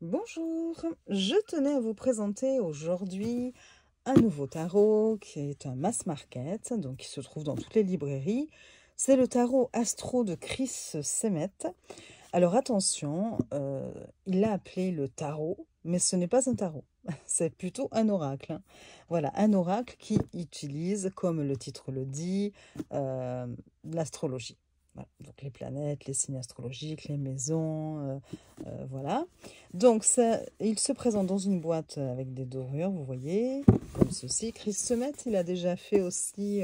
Bonjour, je tenais à vous présenter aujourd'hui un nouveau tarot qui est un mass market, donc qui se trouve dans toutes les librairies. C'est le tarot Astro de Chris Semet. Alors attention, il l'a appelé le tarot, mais ce n'est pas un tarot, c'est plutôt un oracle. Voilà, un oracle qui utilise, comme le titre le dit, l'astrologie. Voilà. Donc les planètes, les signes astrologiques, les maisons, voilà. Donc il se présente dans une boîte avec des dorures, vous voyez, comme ceci. Chris Semet, il a déjà fait aussi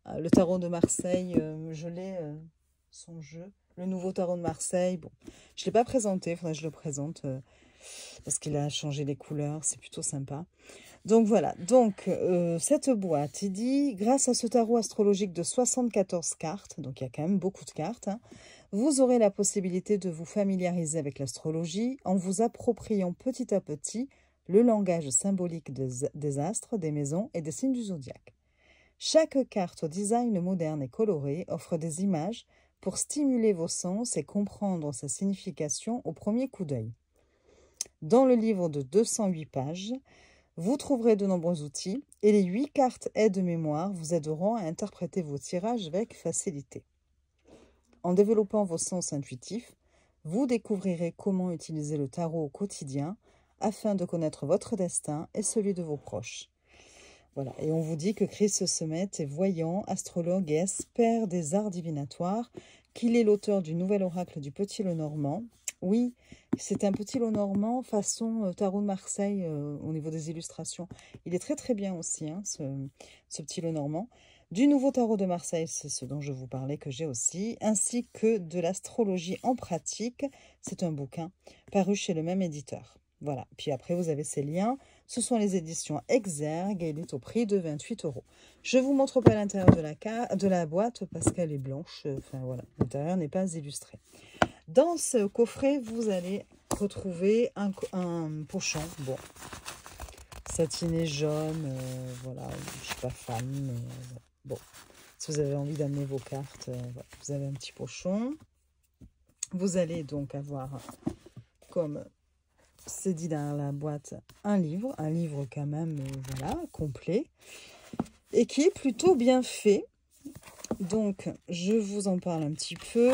le tarot de Marseille, je l'ai, son jeu. Le nouveau tarot de Marseille, bon, je ne l'ai pas présenté, il faudrait que je le présente parce qu'il a changé les couleurs, c'est plutôt sympa. Donc voilà, donc cette boîte, il dit, grâce à ce tarot astrologique de 74 cartes, donc il y a quand même beaucoup de cartes, hein, vous aurez la possibilité de vous familiariser avec l'astrologie en vous appropriant petit à petit le langage symbolique des astres, des maisons et des signes du zodiaque. Chaque carte au design moderne et coloré offre des images pour stimuler vos sens et comprendre sa signification au premier coup d'œil. Dans le livre de 208 pages, vous trouverez de nombreux outils et les 8 cartes aide-mémoire vous aideront à interpréter vos tirages avec facilité. En développant vos sens intuitifs, vous découvrirez comment utiliser le tarot au quotidien afin de connaître votre destin et celui de vos proches. Voilà, et on vous dit que Chris Semet est voyant, astrologue et expert des arts divinatoires, qu'il est l'auteur du nouvel oracle du Petit Lenormand. Oui, c'est un Petit Lenormand façon tarot de Marseille au niveau des illustrations. Il est très très bien aussi, hein, ce Petit Lenormand. Du nouveau tarot de Marseille, c'est ce dont je vous parlais que j'ai aussi, ainsi que de l'astrologie en pratique. C'est un bouquin paru chez le même éditeur. Voilà, puis après vous avez ces liens. Ce sont les éditions Exergue et il est au prix de 28 €. Je ne vous montre pas l'intérieur de la boîte parce qu'elle est blanche. Enfin voilà, l'intérieur n'est pas illustré. Dans ce coffret, vous allez retrouver un pochon, bon, satiné jaune, voilà, je ne suis pas fan, mais bon, si vous avez envie d'amener vos cartes, voilà, vous avez un petit pochon. Vous allez donc avoir, comme c'est dit dans la boîte, un livre quand même, voilà, complet, et qui est plutôt bien fait. Donc, je vous en parle un petit peu.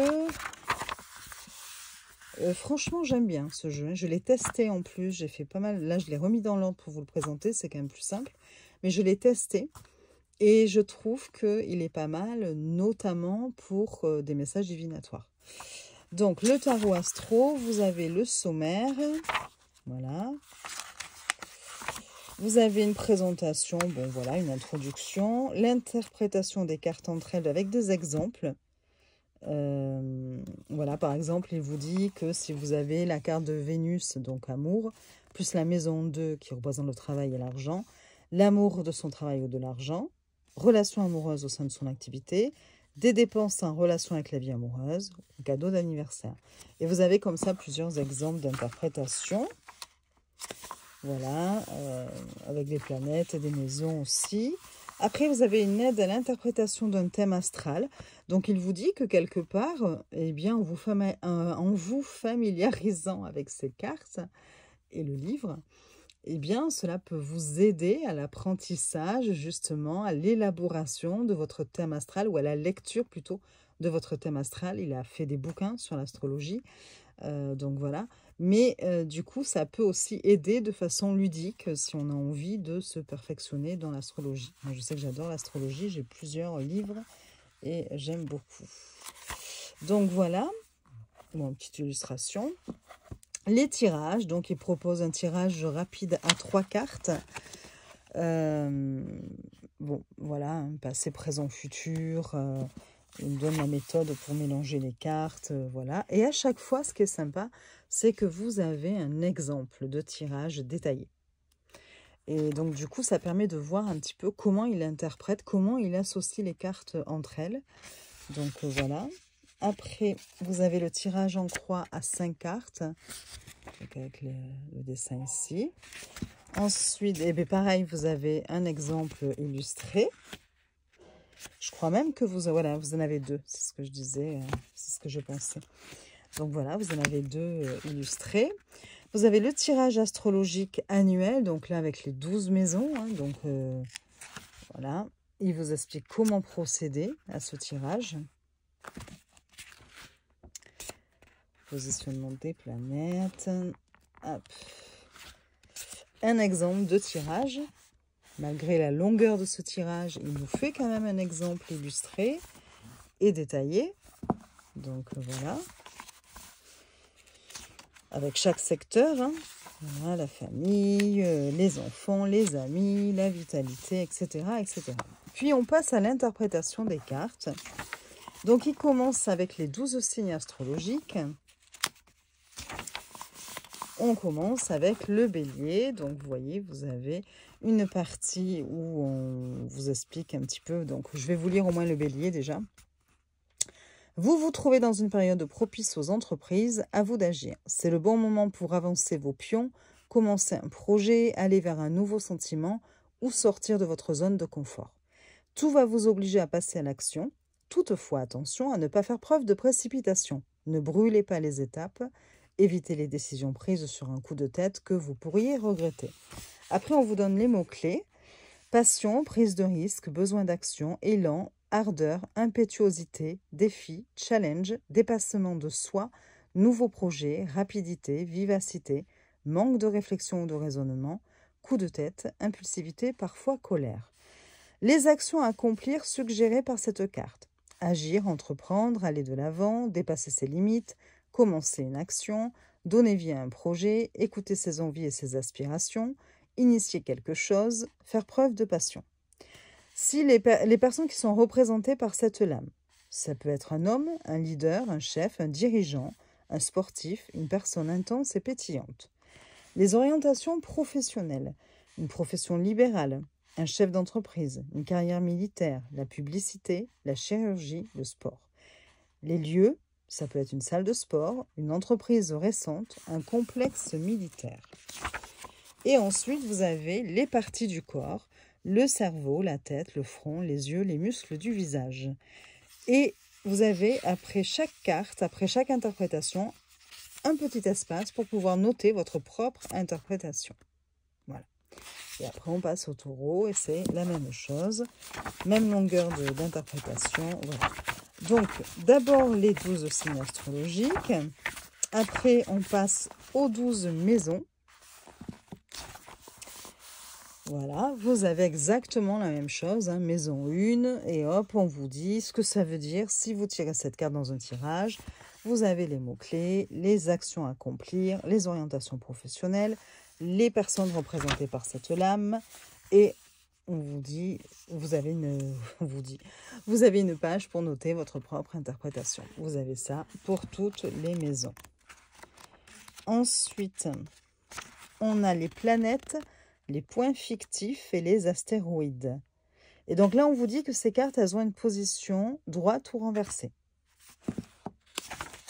Franchement, j'aime bien ce jeu. Je l'ai testé en plus. J'ai fait pas mal. Là, je l'ai remis dans l'ordre pour vous le présenter. C'est quand même plus simple. Mais je l'ai testé. Et je trouve qu'il est pas mal, notamment pour des messages divinatoires. Donc, le tarot astro, vous avez le sommaire. Voilà. Vous avez une présentation, bon voilà, une introduction, l'interprétation des cartes entre elles avec des exemples. Voilà, par exemple, il vous dit que si vous avez la carte de Vénus, donc amour, plus la maison 2 qui représente le travail et l'argent, l'amour de son travail ou de l'argent, relation amoureuse au sein de son activité, des dépenses en relation avec la vie amoureuse, cadeau d'anniversaire. Et vous avez comme ça plusieurs exemples d'interprétation. Voilà, avec des planètes et des maisons aussi. Après, vous avez une aide à l'interprétation d'un thème astral. Donc, il vous dit que quelque part, eh bien, en vous familiarisant avec ces cartes et le livre, eh bien, cela peut vous aider à l'apprentissage, justement, à l'élaboration de votre thème astral ou à la lecture plutôt de votre thème astral. Il a fait des bouquins sur l'astrologie. Donc voilà, mais du coup ça peut aussi aider de façon ludique si on a envie de se perfectionner dans l'astrologie. Moi je sais que j'adore l'astrologie, j'ai plusieurs livres et j'aime beaucoup. Donc voilà, bon, une petite illustration. Les tirages, donc il propose un tirage rapide à 3 cartes. Bon voilà, hein, passé, présent, futur. Il me donne la méthode pour mélanger les cartes, voilà. Et à chaque fois, ce qui est sympa, c'est que vous avez un exemple de tirage détaillé. Et donc, du coup, ça permet de voir un petit peu comment il interprète, comment il associe les cartes entre elles. Donc, voilà. Après, vous avez le tirage en croix à 5 cartes, donc avec le dessin ici. Ensuite, et bien pareil, vous avez un exemple illustré. Je crois même que voilà, vous en avez 2, c'est ce que je disais, c'est ce que je pensais. Donc voilà, vous en avez 2 illustrés. Vous avez le tirage astrologique annuel, donc là avec les 12 maisons. Hein, donc voilà, il vous explique comment procéder à ce tirage. Positionnement des planètes. Hop. Un exemple de tirage. Malgré la longueur de ce tirage, il nous fait quand même un exemple illustré et détaillé. Donc voilà. Avec chaque secteur, hein. Voilà, la famille, les enfants, les amis, la vitalité, etc., etc. Puis on passe à l'interprétation des cartes. Donc il commence avec les 12 signes astrologiques. On commence avec le bélier. Donc vous voyez, vous avez une partie où on vous explique un petit peu. Donc je vais vous lire au moins le bélier déjà. Vous vous trouvez dans une période propice aux entreprises, à vous d'agir. C'est le bon moment pour avancer vos pions, commencer un projet, aller vers un nouveau sentiment ou sortir de votre zone de confort. Tout va vous obliger à passer à l'action. Toutefois, attention à ne pas faire preuve de précipitation. Ne brûlez pas les étapes. Évitez les décisions prises sur un coup de tête que vous pourriez regretter. Après, on vous donne les mots-clés. Passion, prise de risque, besoin d'action, élan, ardeur, impétuosité, défi, challenge, dépassement de soi, nouveau projet, rapidité, vivacité, manque de réflexion ou de raisonnement, coup de tête, impulsivité, parfois colère. Les actions à accomplir suggérées par cette carte. Agir, entreprendre, aller de l'avant, dépasser ses limites, commencer une action, donner vie à un projet, écouter ses envies et ses aspirations, initier quelque chose, faire preuve de passion. Si les personnes qui sont représentées par cette lame, ça peut être un homme, un leader, un chef, un dirigeant, un sportif, une personne intense et pétillante. Les orientations professionnelles, une profession libérale, un chef d'entreprise, une carrière militaire, la publicité, la chirurgie, le sport. Les lieux, ça peut être une salle de sport, une entreprise récente, un complexe militaire. Et ensuite, vous avez les parties du corps, le cerveau, la tête, le front, les yeux, les muscles du visage. Et vous avez, après chaque carte, après chaque interprétation, un petit espace pour pouvoir noter votre propre interprétation. Voilà. Et après, on passe au taureau et c'est la même chose. Même longueur d'interprétation. Voilà. Donc, d'abord les 12 signes astrologiques. Après, on passe aux 12 maisons. Voilà, vous avez exactement la même chose, hein, maison 1, et hop, on vous dit ce que ça veut dire si vous tirez cette carte dans un tirage. Vous avez les mots-clés, les actions à accomplir, les orientations professionnelles, les personnes représentées par cette lame, et on vous dit, vous avez une page pour noter votre propre interprétation. Vous avez ça pour toutes les maisons. Ensuite, on a les planètes, les points fictifs et les astéroïdes. Et donc là, on vous dit que ces cartes, elles ont une position droite ou renversée.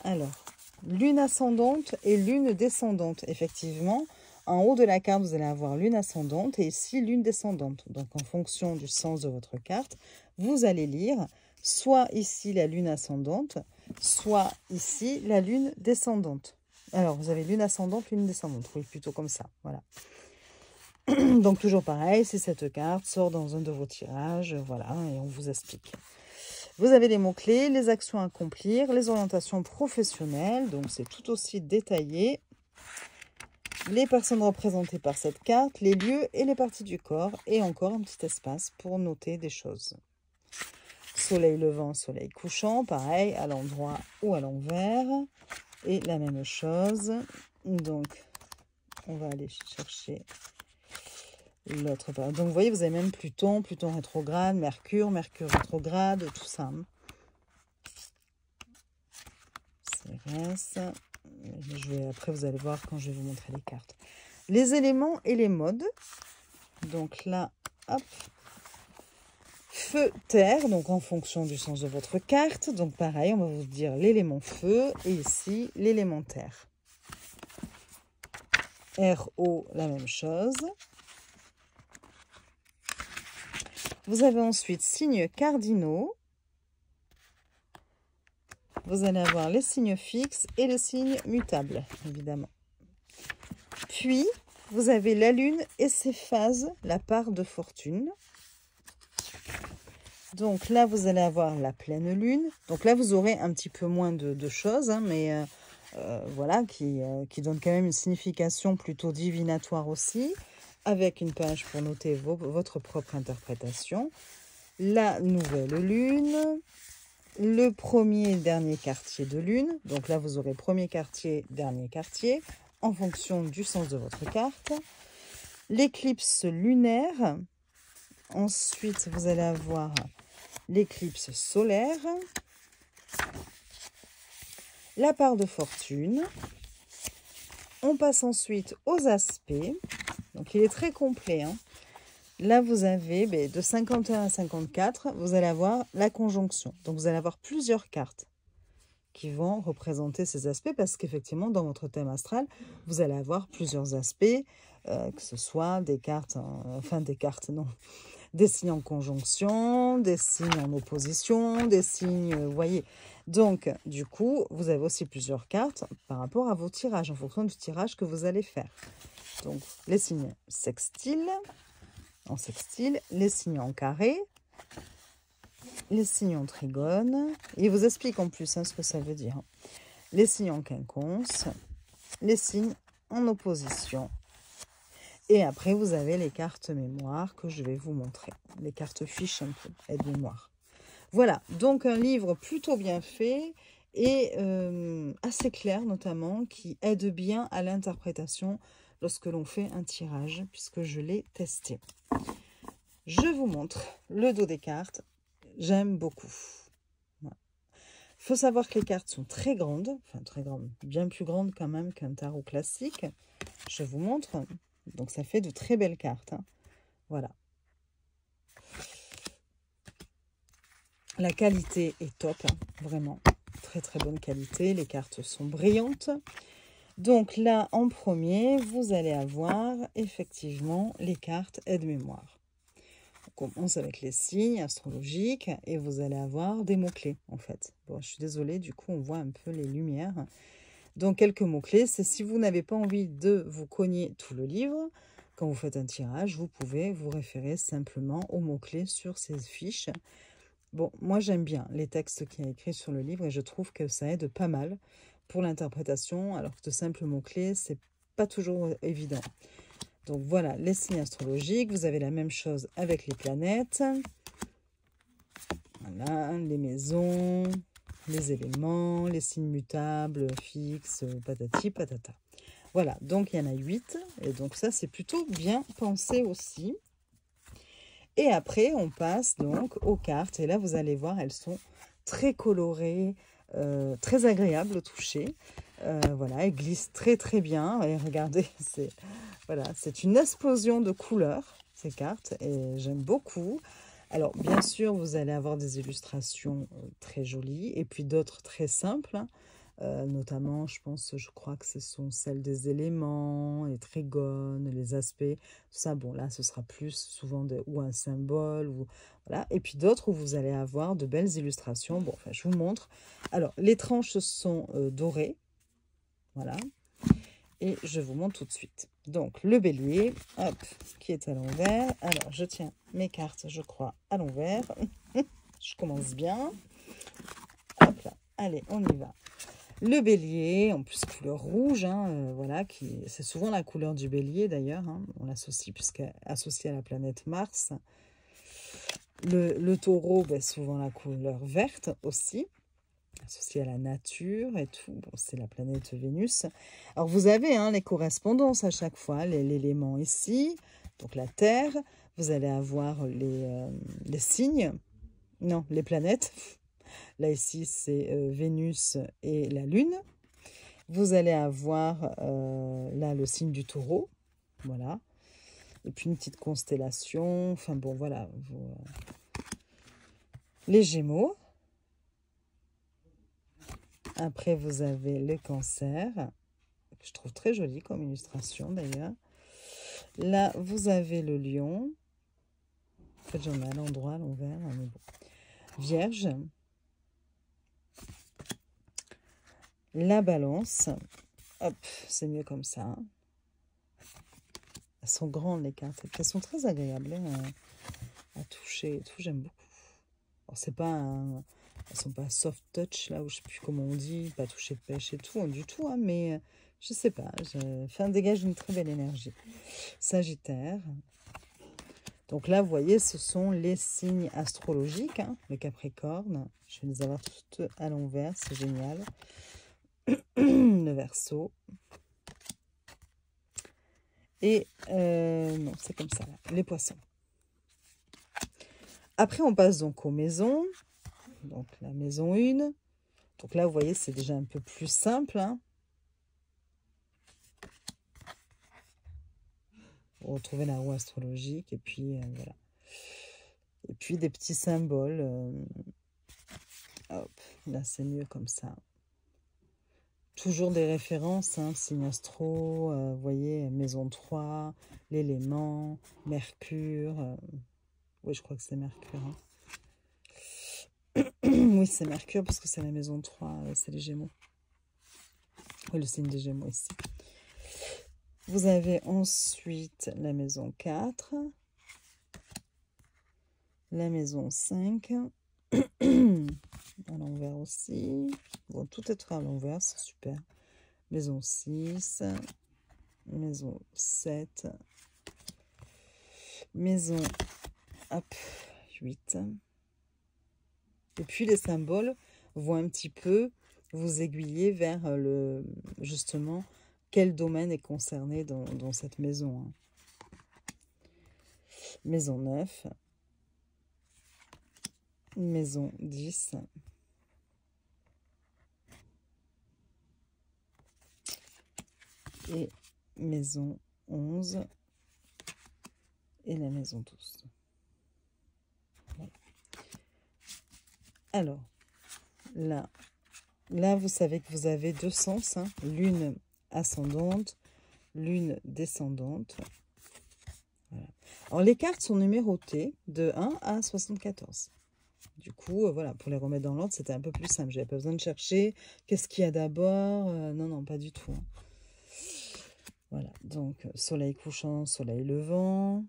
Alors, lune ascendante et lune descendante. Effectivement, en haut de la carte, vous allez avoir lune ascendante et ici, lune descendante. Donc, en fonction du sens de votre carte, vous allez lire soit ici la lune ascendante, soit ici la lune descendante. Alors, vous avez lune ascendante, lune descendante. Oui, plutôt comme ça. Voilà. Donc, toujours pareil, si cette carte sort dans un de vos tirages, voilà, et on vous explique. Vous avez les mots-clés, les actions à accomplir, les orientations professionnelles, donc c'est tout aussi détaillé. Les personnes représentées par cette carte, les lieux et les parties du corps, et encore un petit espace pour noter des choses. Soleil levant, soleil couchant, pareil, à l'endroit ou à l'envers, et la même chose. Donc, on va aller chercher l'autre part. Donc, vous voyez, vous avez même Pluton, Pluton rétrograde, Mercure, Mercure rétrograde, tout ça. Cérès. Après, vous allez voir quand je vais vous montrer les cartes. Les éléments et les modes. Donc là, hop. Feu, terre, donc en fonction du sens de votre carte. Donc pareil, on va vous dire l'élément feu et ici l'élément terre. Air, eau, la même chose. Vous avez ensuite signes cardinaux. Vous allez avoir les signes fixes et les signes mutables, évidemment. Puis, vous avez la lune et ses phases, la part de fortune. Donc là, vous allez avoir la pleine lune. Donc là, vous aurez un petit peu moins de choses, hein, mais voilà, qui donne quand même une signification plutôt divinatoire aussi, avec une page pour noter votre propre interprétation. La nouvelle lune, le premier et dernier quartier de lune. Donc là, vous aurez premier quartier, dernier quartier, en fonction du sens de votre carte. L'éclipse lunaire. Ensuite, vous allez avoir l'éclipse solaire, la part de fortune. On passe ensuite aux aspects. Donc, il est très complet, hein. Là, vous avez de 51 à 54, vous allez avoir la conjonction. Donc, vous allez avoir plusieurs cartes qui vont représenter ces aspects parce qu'effectivement, dans votre thème astral, vous allez avoir plusieurs aspects, que ce soit des cartes, des signes en conjonction, des signes en opposition, des signes, vous voyez. Donc, du coup, vous avez aussi plusieurs cartes par rapport à vos tirages, en fonction du tirage que vous allez faire. Donc, les signes en sextile, les signes en carré, les signes en trigone. Il vous explique en plus ce que ça veut dire. Les signes en quinconce, les signes en opposition. Et après, vous avez les cartes mémoire que je vais vous montrer. Les cartes fiches un peu, aide-mémoire. Voilà, donc un livre plutôt bien fait et assez clair notamment, qui aide bien à l'interprétation lorsque l'on fait un tirage, puisque je l'ai testé. Je vous montre le dos des cartes. J'aime beaucoup. Voilà. Il faut savoir que les cartes sont très grandes, enfin très grandes, bien plus grandes quand même qu'un tarot classique. Je vous montre. Donc, ça fait de très belles cartes, hein. Voilà. La qualité est top, hein, vraiment. Très, très bonne qualité. Les cartes sont brillantes. Donc, là, en premier, vous allez avoir effectivement les cartes aide-mémoire. On commence avec les signes astrologiques et vous allez avoir des mots-clés, en fait. Bon, je suis désolée, du coup, on voit un peu les lumières. Donc, quelques mots-clés, c'est si vous n'avez pas envie de vous cogner tout le livre, quand vous faites un tirage, vous pouvez vous référer simplement aux mots-clés sur ces fiches. Bon, moi, j'aime bien les textes qu'il y a écrits sur le livre et je trouve que ça aide pas mal pour l'interprétation, alors que de simples mots-clés, c'est pas toujours évident. Donc, voilà, les signes astrologiques. Vous avez la même chose avec les planètes. Voilà, les maisons, les éléments, les signes mutables, fixes, patati patata. Voilà, donc il y en a 8. Et donc ça, c'est plutôt bien pensé aussi. Et après, on passe donc aux cartes. Et là, vous allez voir, elles sont très colorées, très agréables au toucher. Voilà, elles glissent très très bien. Et regardez, c'est une explosion de couleurs, ces cartes. Et j'aime beaucoup. Alors, bien sûr, vous allez avoir des illustrations très jolies et puis d'autres très simples. Notamment, je crois que ce sont celles des éléments, les trigones, les aspects, tout ça. Bon, là, ce sera plus souvent ou un symbole. Voilà. Et puis d'autres où vous allez avoir de belles illustrations. Bon, enfin, je vous montre. Alors, les tranches sont dorées. Voilà. Et je vous montre tout de suite. Donc, le bélier, hop, qui est à l'envers. Alors, je tiens mes cartes, je crois, à l'envers. Je commence bien. Hop là. Allez, on y va. Le bélier, en plus couleur rouge, hein, voilà, c'est souvent la couleur du bélier d'ailleurs. Hein, on l'associe, puisqu'associé à la planète Mars. Le taureau, souvent la couleur verte aussi, associée à la nature et tout. Bon, c'est la planète Vénus. Alors, vous avez les correspondances à chaque fois, l'élément ici, donc la Terre. Vous allez avoir les signes, non, les planètes. Là, ici, c'est Vénus et la Lune. Vous allez avoir là le signe du taureau. Voilà. Et puis une petite constellation. Enfin bon, voilà. Les Gémeaux. Après, vous avez le Cancer, que je trouve très joli comme illustration d'ailleurs. Là, vous avez le Lion. En fait, j'en ai à l'endroit, à l'envers. Mais bon. Vierge. La Balance. Hop, c'est mieux comme ça. Elles sont grandes les cartes. Et puis elles sont très agréables hein, à toucher et tout. J'aime beaucoup. Alors c'est pas elles sont pas soft touch là, où je sais plus comment on dit, pas toucher de pêche et tout, du tout. Hein, mais je sais pas. Enfin, dégage une très belle énergie. Sagittaire. Donc là, vous voyez, ce sont les signes astrologiques. Hein, le Capricorne. Je vais les avoir toutes à l'envers. C'est génial. Le Verseau. Et non, c'est comme ça, là, les Poissons. Après, on passe donc aux maisons. Donc, la maison 1. Donc là, vous voyez, c'est déjà un peu plus simple. Hein. Vous retrouvez la roue astrologique. Et puis, voilà. Et puis, des petits symboles. Hop, là, c'est mieux comme ça. Toujours des références, hein, signe astro, vous voyez, maison 3, l'élément, Mercure. Oui, je crois que c'est Mercure. Hein. Oui, c'est Mercure parce que c'est la maison 3, c'est les Gémeaux. Oui, le signe des Gémeaux ici. Vous avez ensuite la maison 4, la maison 5, à l'envers aussi. Bon, tout être à l'envers, c'est super. Maison 6, maison 7, maison hop, 8. Et puis les symboles vont un petit peu vous aiguiller vers justement quel domaine est concerné dans cette maison. Hein. Maison 9, maison 10, et maison 11 et la maison 12. Voilà. Alors, là, vous savez que vous avez deux sens, hein, lune ascendante, lune descendante. Voilà. Alors, les cartes sont numérotées de 1 à 74. Du coup, voilà, pour les remettre dans l'ordre, c'était un peu plus simple. J'avais pas besoin de chercher qu'est-ce qu'il y a d'abord. Non, non, pas du tout. Hein. Voilà, donc soleil couchant, soleil levant.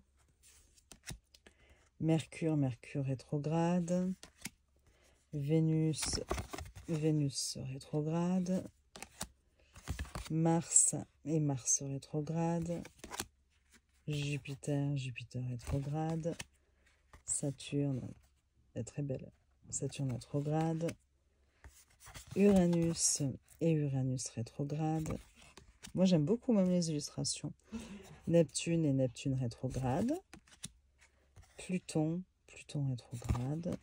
Mercure, Mercure rétrograde. Vénus, Vénus rétrograde. Mars et Mars rétrograde. Jupiter, Jupiter rétrograde. Saturne, elle est très belle. Saturne rétrograde. Uranus et Uranus rétrograde. Moi, j'aime beaucoup même les illustrations. Neptune et Neptune rétrograde. Pluton, Pluton rétrograde.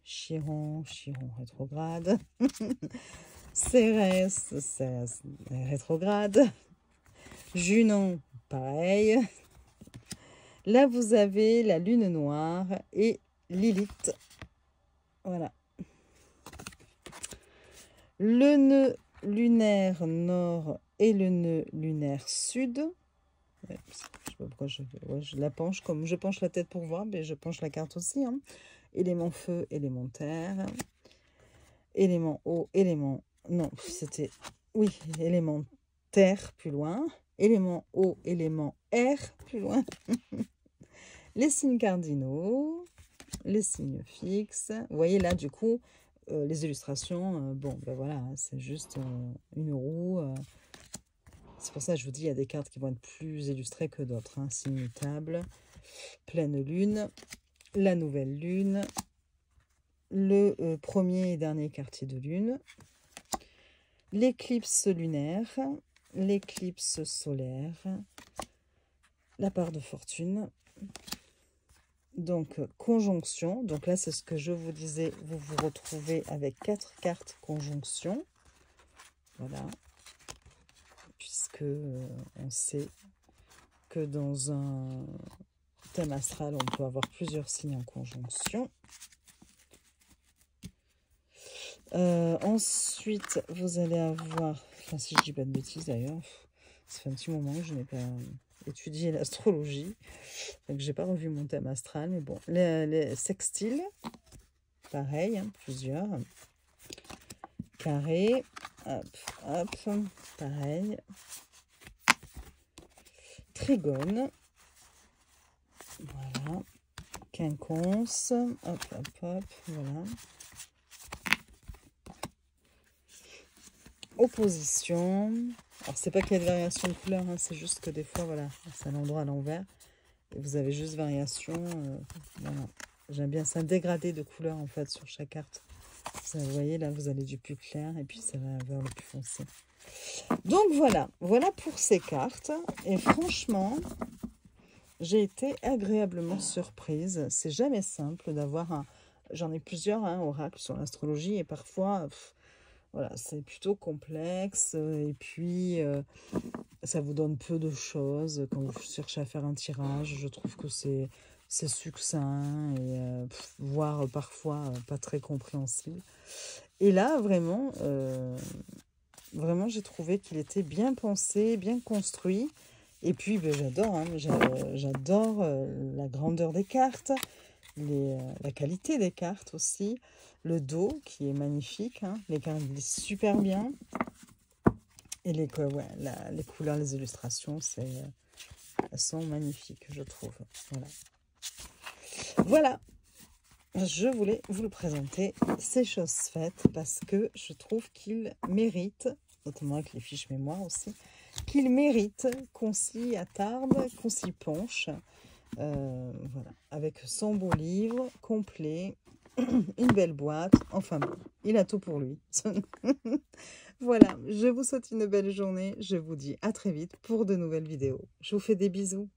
Chiron, Chiron rétrograde. Cérès, Cérès rétrograde. Junon, pareil. Là, vous avez la lune noire et Lilith. Voilà. Le nœud lunaire nord et le nœud lunaire sud. Ouais, je sais pas pourquoi je la penche comme je penche la tête pour voir, mais je penche la carte aussi. Hein. Élément feu, élément terre. Élément eau, élément... Non, c'était... Oui, élément terre plus loin. Élément eau, élément air plus loin. Les signes cardinaux, les signes fixes. Vous voyez là, du coup, les illustrations, bon, ben voilà, hein, c'est juste une roue. C'est pour ça que je vous dis, il y a des cartes qui vont être plus illustrées que d'autres. Hein. Signe mutable, pleine lune, la nouvelle lune, le premier et dernier quartier de lune, l'éclipse lunaire, l'éclipse solaire, la part de fortune. Donc, conjonction. Donc là, c'est ce que je vous disais. Vous vous retrouvez avec 4 cartes conjonction. Voilà. Puisque on sait que dans un thème astral, on peut avoir plusieurs signes en conjonction. Ensuite, vous allez avoir... Enfin, si je dis pas de bêtises d'ailleurs, ça fait un petit moment que je n'ai pas étudié l'astrologie. Donc, j'ai pas revu mon thème astral. Mais bon, les sextiles, pareil, hein, plusieurs. Carré, hop, hop, pareil. Trigone, quinconce. Hop, hop, hop, voilà. Opposition. Alors, c'est pas qu'il y a de variation de couleur, hein, c'est juste que des fois, voilà, c'est un endroit à l'envers. Et vous avez juste variation. Voilà. J'aime bien, c'est un dégradé de couleur, en fait, sur chaque carte. Vous voyez, là, vous allez du plus clair et puis ça va vers le plus foncé. Donc, voilà. Voilà pour ces cartes. Et franchement, j'ai été agréablement surprise. C'est jamais simple d'avoir un... J'en ai plusieurs, hein, oracles sur l'astrologie. Et parfois... voilà, c'est plutôt complexe et puis ça vous donne peu de choses. Quand vous cherchez à faire un tirage, je trouve que c'est succinct et voire parfois pas très compréhensible. Et là, vraiment, vraiment j'ai trouvé qu'il était bien pensé, bien construit. Et puis, ben, j'adore, hein, j'adore la grandeur des cartes, la qualité des cartes aussi. Le dos qui est magnifique, hein. Les cartes glissent super bien. Et les couleurs, les illustrations, elles sont magnifiques, je trouve. Voilà. Voilà, je voulais vous le présenter. C'est chose faite parce que je trouve qu'il mérite, notamment avec les fiches mémoire aussi, qu'il mérite qu'on s'y attarde, qu'on s'y penche. Voilà, avec son beau livre complet. Une belle boîte, enfin bon, il a tout pour lui. Voilà, je vous souhaite une belle journée, je vous dis à très vite pour de nouvelles vidéos. Je vous fais des bisous.